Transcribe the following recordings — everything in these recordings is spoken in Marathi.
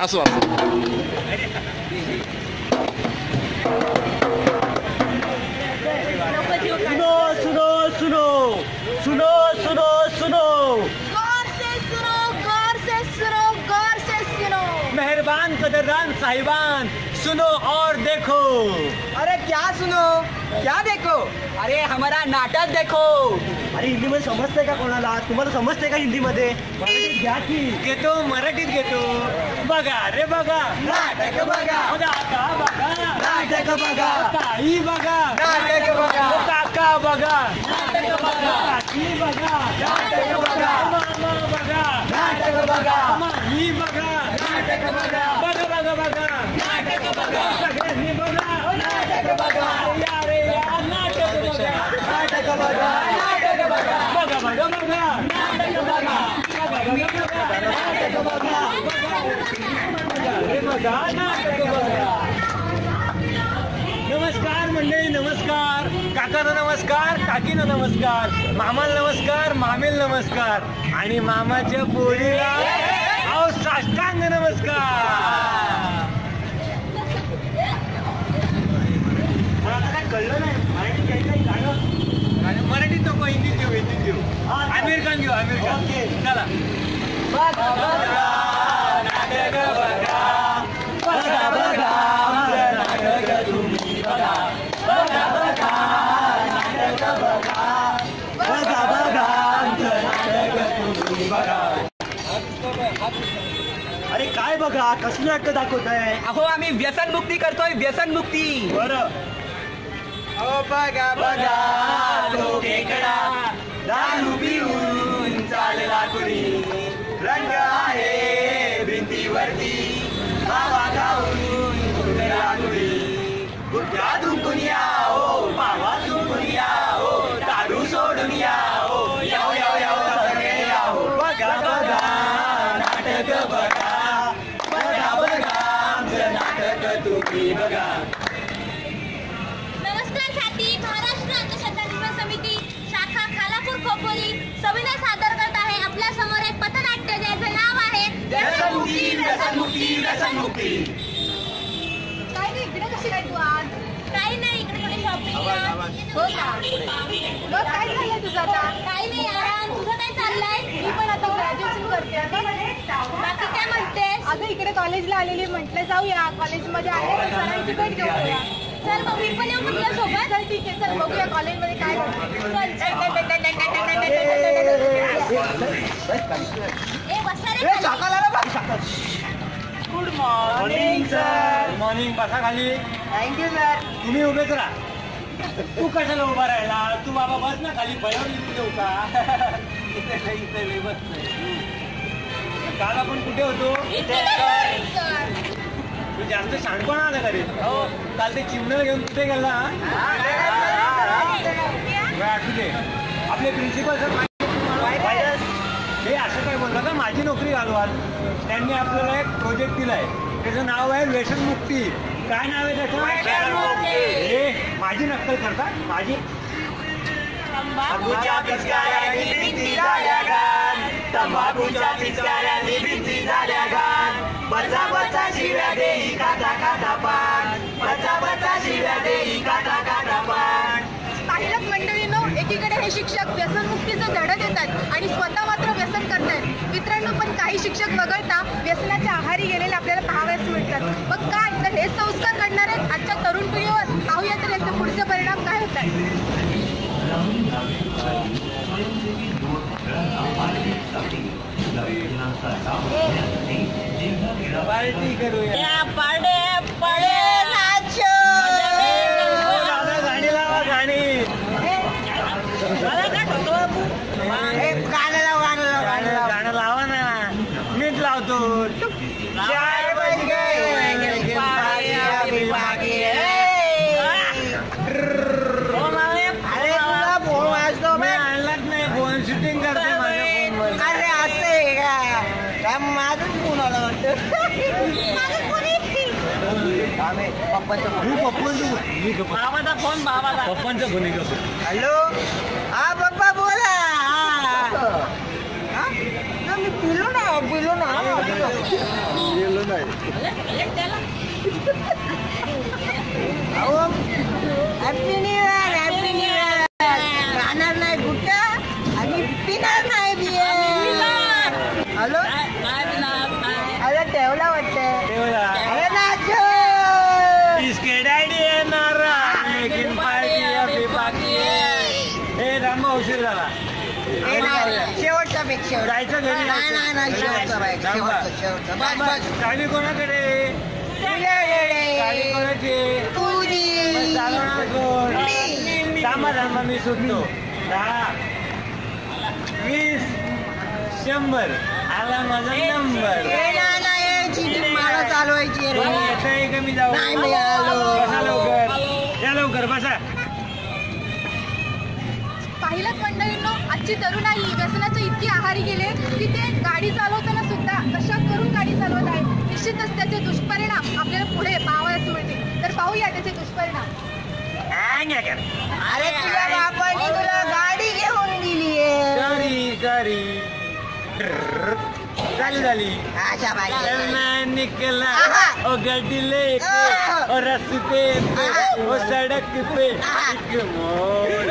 असो असो सुनो सुनो सुनो सुनो सुनो गौर से सुनो मेहरबान कदरदान साहिबान सुनो और देखो। अरे क्या सुनो क्या देखो? अरे हमारा नाटक देखो। अरे हिंदी मध्ये समजतंय का कोणाला? तुम्हाला समजतंय का हिंदी मध्ये? मराठीत घ्या की. घेतो मराठीत घेतो. बघा रे बघा नाटक बघा. काका बघा नाटक बघा. ताई बघा नाटक बघा. काका बघा नाटक बघा. काकी बघा नाटक बघा. मामा बघा नाटक बघा. मामी बघा नाटक बघा. बघा बघा बघा नाटक बघा. सगळ्यांनी बघा नाटक बघा. अरे यार नाटक बघा नाटक बघा. नाटक बघा. बघा बघा बघा नाटक बघा. नाटक बघा. अरे बघा नाटक बघा. नमस्कार मंडळी, नमस्कार काकांना, नमस्कार काकींना, नमस्कार मामाला, नमस्कार मामेला, नमस्कार आणि मामाच्या पोरीला अहो साष्टांग नमस्कार. मला काय कळलं नाही मराठी काही काही गाणं. मराठीत नको, हिंदीत घेऊ, हिंदीत घेऊ. अमेरिकन घेऊ, अमेरिकन. चला. बघा बघा नाटक बघा. बघा बघा नाटक तुम्ही बघा. बघा बघा नाटक बघा. बघा बघा नाटक तुम्ही बघा. अरे काय बघा, कसलं नाटक दाखवताय? अहो आम्ही व्यसनमुक्ती करतोय, व्यसनमुक्ती. बरं. अहो बघा बघा तो खेकडा दारू पिऊन चालला कुणी. रंग आहे भिंतीवरती मावा खाऊन कुठला कुणी. गुटखा थुंकून या हो, मावा थुंकून या हो, दारू सोडून या हो, याव याव याव सगळे या हो. बघा बघा नाटक बघा. बघा बघा आमचं नाटक तुम्ही बघा. नमस्कार ख्याती. महाराष्ट्र अंधश्रद्धा निर्मूलन समिती शाखा खालापूर खोपोली सविनय सादर करत आहे आपल्या समोर एक पथनाट्य ज्याचं नाव आहे व्यसनमुक्ती व्यसनमुक्ती व्यसनमुक्ती. काय नाही, इकडे कशी काय तू आज? काही नाही, इकडे थोडी शॉपिंग हो का? मग काय झालंय तुझं आता? काही नाही आराम. तुझं काय चाललंय? मी पण आता ग्रॅज्युएशन करते. बाकी काय म्हणतेस? अगं इकडे कॉलेजला आलेली, म्हटलं जाऊया कॉलेजमध्ये आहे सरांची भेट घेऊया. चल मग मी पण येऊ तुझ्या सोबत. चल ठीक आहे, चल बघूया कॉलेजमध्ये काय गुड मॉर्निंग सर. मॉर्निंग. बसा खाली. Thank you sir. तुम्ही उभेच राहा. तू कशाला उभा राहिला? तू बाबा बस ना खाली. बयावली देऊ का? इथे बस. काल आपण कुठे होतो? तू जास्त शहाणपणा आला का रे? हो. काल ते चिमण्याला घेऊन कुठे गेला? असू दे. आपले प्रिन्सिपल सर हे असं काय बोलतात का माझी नोकरी घालवाल. त्यांनी आपल्याला एक प्रोजेक्ट दिलाय, त्याचं नाव आहे व्यसनमुक्ती. काय नाव आहे त्याचं? हे माझी नक्कल करतात. माझी तंबाखूच्या पिचकाऱ्यांनी भिंती झाल्या घाण. तंबाखूच्या पिचकाऱ्यांनी भिंती झाल्या घाण. बचा बचा शिव्या देई काटा काटा पान. बचा बचा शिव्या देई काटा काटा पान. पाहिलं मंडळींनो, एकीकडे हे शिक्षक व्यसनमुक्तीचं धडा देतात आणि स्वतः मात्र व्यसन करतात. मित्रांनो, पण काही शिक्षक वगळता व्यसनाच्या आहारी गेलेले आपल्याला पाहावयास मिळतात. मग काय तर हे संस्कार करणारे आजच्या तरुण पिढीवर पाहूया तर याचे पुढचे परिणाम काय होतात. पार्टी करूया. गाणी लावा गाणी. गाणं लावा ना. मीच लावतो. आणलाच नाही फोन. शूटिंग करते माझ्या फोनवर. अरे असं का माझं फोन आला वाटतं. बाबाचा फोन. बाबाचा पप्पांचा फोन आहे का? हॅलो. हा पप्पा बोला. मी पिलो ना. गेलो नाही. Happy new year, happy new year. राहणार नाही कुठं आणि पिणार नाही बियर. हॅलो अरे ठेवला वाटतं. अरे नाचो. इसके डॅडी येणार लेकिन पार्टी अभी बाकी है. हे रामा उशीर झाला. शेवटचा बेक शेवट. जायचं घरी. नाही शेवटचा बेक शेवटचा. चावी कोणाकडे? चावी कोणाची? तुझी. चालवणार कोण? थांबा मी सुटतो. 10, 20, 100 आला माझा नंबर. मला चालवायची येतंय का मी जाऊ? नाही मी आलो. बसा लवकर, या लवकर बसा. पाहिलं मंडळींनो, आजची तरुणाई व्यसनाच्या इतकी आहारी गेले की ते गाडी चालवताना सुद्धा कशा करून गाडी चालवत आहे. निश्चितच त्याचे दुष्परिणाम आपल्याला पुढे पाहावयास मिळतील. तर पाहूया त्याचे दुष्परिणाम. अरे तुझ्या बापाने तुला गाडी घेऊन दिली. झाली अशा बाई निकला ओ गड्डी लेके और रस्ते पे वो सड़क पे एक मोड़.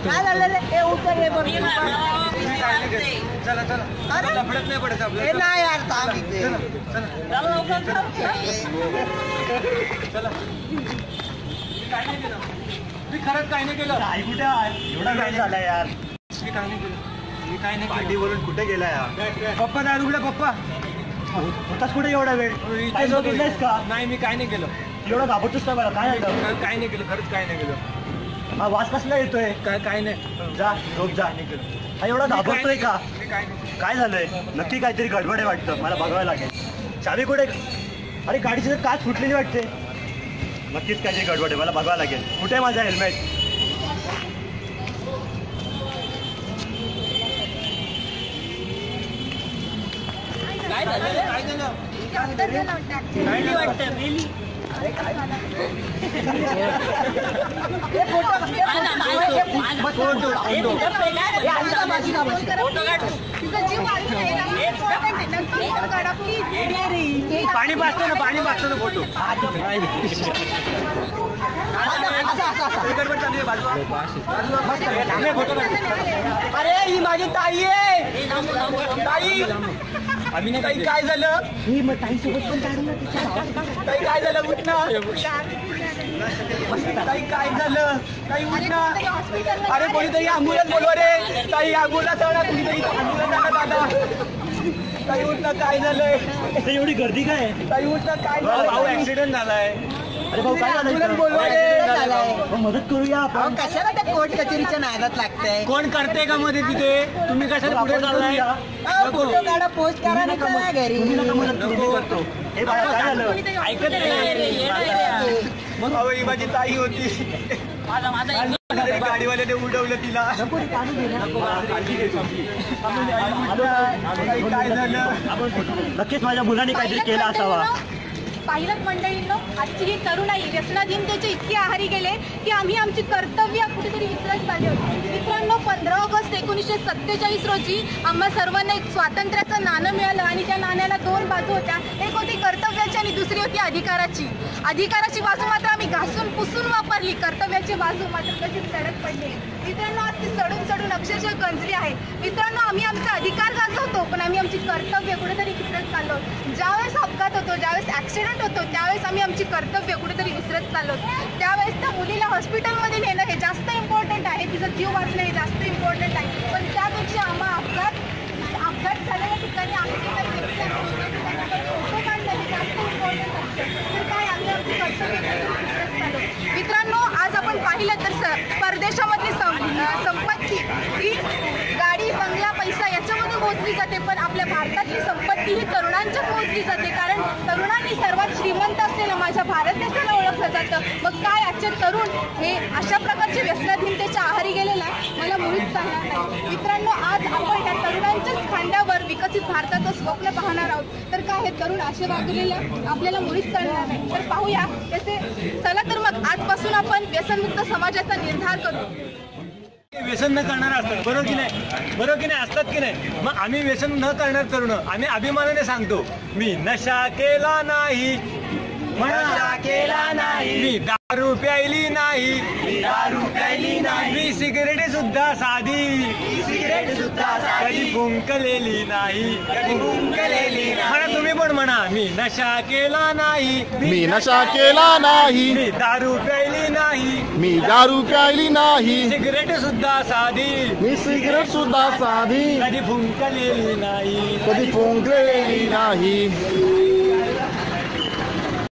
काय झालं रे? हे उतर रे बघ. चला लफडत नाही पडत आपलं. हे नाही यार थांब इथे. चला मी खरंच काय नाही केलं. आई कुठे आहे? एवढा काय झाला यार. मी काय नाही गाडीवरून कुठे गेला यार? पप्पा दारूकडे. पप्पा होताच कुठे एवढा वेळ? इथे का? नाही मी काय नाही केलं. एवढं घाबरतोस का मला? काय झालं? काय नाही केलं, खरंच काय नाही केलं. हा वास कसला येतोय? काय नाही. जा झोप जा. हा एवढा घाबरतोय का? काय झालंय? नक्की काहीतरी गडबड आहे वाटतं. मला बघावं लागेल. चावी कुठे? अरे गाडीची काच फुटलेली वाटते. नक्कीच काहीतरी गडबड आहे. मला बघावं लागेल. कुठे आहे माझा हेल्मेट? काय झालं? पाणी पाजतो ना फोटो. अरे ही माझी ताई आहे. ताई आम्ही नाही. ताई काय झालं? ही मग ताई सोबत पण ताई काय झालं? उठ ना. ताई काय झालं? ताई उठ ना. अरे कोणीतरी ॲम्ब्युलन्स बोलवा रे. ताई ॲम्ब्युलन्स आणा. कोणीतरी ॲम्ब्युलन्स आणा दादा. ताई उठ ना. काय झालंय? एवढी गर्दी काय? ताई उठ ना. काय भाऊ झालं? ऍक्सिडेंट झालाय. अरे भाऊ काय झालं? बोलवा रे. मदत करूया आपण. कशाला त्या कोर्ट कचेरीच्या नादात लागतंय? कोण करते का मध्ये तिथे? तुम्ही कशाला पुढे चाललाय? फोटो काढा, पोस्ट करा ना घरी. करतो. हे बाळा काय झालं? ऐकत नाही. मग ही माझी ताई होती. गाडीवाल्याने उडवलं तिला. काय झालं? नक्कीच माझ्या मुलांनी काहीतरी केलं असावा. पाहिलं मंडळींनो, आजची ही तरुणाई व्यसनाधीनतेचे इतकी आहारी गेले की आम्ही आमची कर्तव्य कुठेतरी विसरत चालले होते. मित्रांनो, 15 ऑगस्ट 1947 रोजी आम्हा सर्वांना एक स्वातंत्र्याचं नाणं मिळालं आणि त्या नाण्याला 2 बाजू होत्या. एक होती कर्तव्याची आणि दुसरी होती अधिकाराची. अधिकाराची बाजू मात्र आम्ही घासून पुसून वापरली. कर्तव्याची बाजू मात्र कशीच सडक पडली. मित्रांनो, आज ती सडून अक्षरशः गंजली आहे. मित्रांनो, आम्ही आमचा अधिकार गाजवतो पण आम्ही आमची कर्तव्य कुठेतरी विसरत चाललो. ज्यावेळेस अपघात होतो, ज्यावेळेस ऍक्सिडेंट होतो, त्यावेळेस आम्ही आमची कर्तव्य कुठेतरी विसरत चाललो. त्यावेळेस त्या मुलीला हॉस्पिटलमध्ये नेणं हे जास्त इम्पॉर्टंट आहे. तिचा जीव वाचणं हे जास्त इम्पॉर्टंट आहे. पण त्यापेक्षा आम्हा अपघात झालेल्या ठिकाणी फोटो काढणं हे जास्त इम्पॉर्टंट असतं. तर काय आम्ही आमची कर्तव्य विसरत चाललो. मित्रांनो, आज आपण पाहिलं तर परदेशामधली संपत्ती ही गाडी, बंगला, पैसा याच्यामध्ये मोजली जाते. पण आपल्या भारतातली संपत्ती ही तरुणांच्यात मोजली जाते. कारण तरुणांनी सर्वात श्रीमंत असलेलं माझ्या भारत देशाला ओळखलं जातं. मग काय आजचे तरुण हे अशा प्रकारचे व्यसनाधीनतेच्या आहारी गेलेला मला मुळीच चालणार नाही. मित्रांनो, आज आपण त्या तरुणांच्याच खांद्यावर विकसित भारताचं स्वप्न पाहणार आहोत. तर काय हे तरुण असे वागलेले आपल्याला मुळीच चालणार नाही. तर पाहूया त्याचे. चला तर मग आजपासून आपण व्यसनमुक्त समाजाचा निर्धार करू. व्यसन न करणार असतात, बरोबर की नाही असतात की नाही. मग आम्ही व्यसन न करणार तरुण आम्ही अभिमानाने सांगतो, मी नशा केला नाही, नशा केला नाही, मी दारू प्यायली नाही, दारू प्यायली नाही, मी सिगरेट सुद्धा साधी, सिगरेट सुद्धा कधी फुंकलेली नाही, कधी फुंकलेली नाही. म्हणा तुम्ही पण म्हणा, मी नशा केला नाही, मी नशा केला नाही, मी दारू प्यायली नाही, मी दारू प्यायली नाही, सिगरेट सुद्धा साधी, मी सिगरेट सुद्धा साधी, कधी फुंकलेली नाही. कधी फुंकलेली नाही.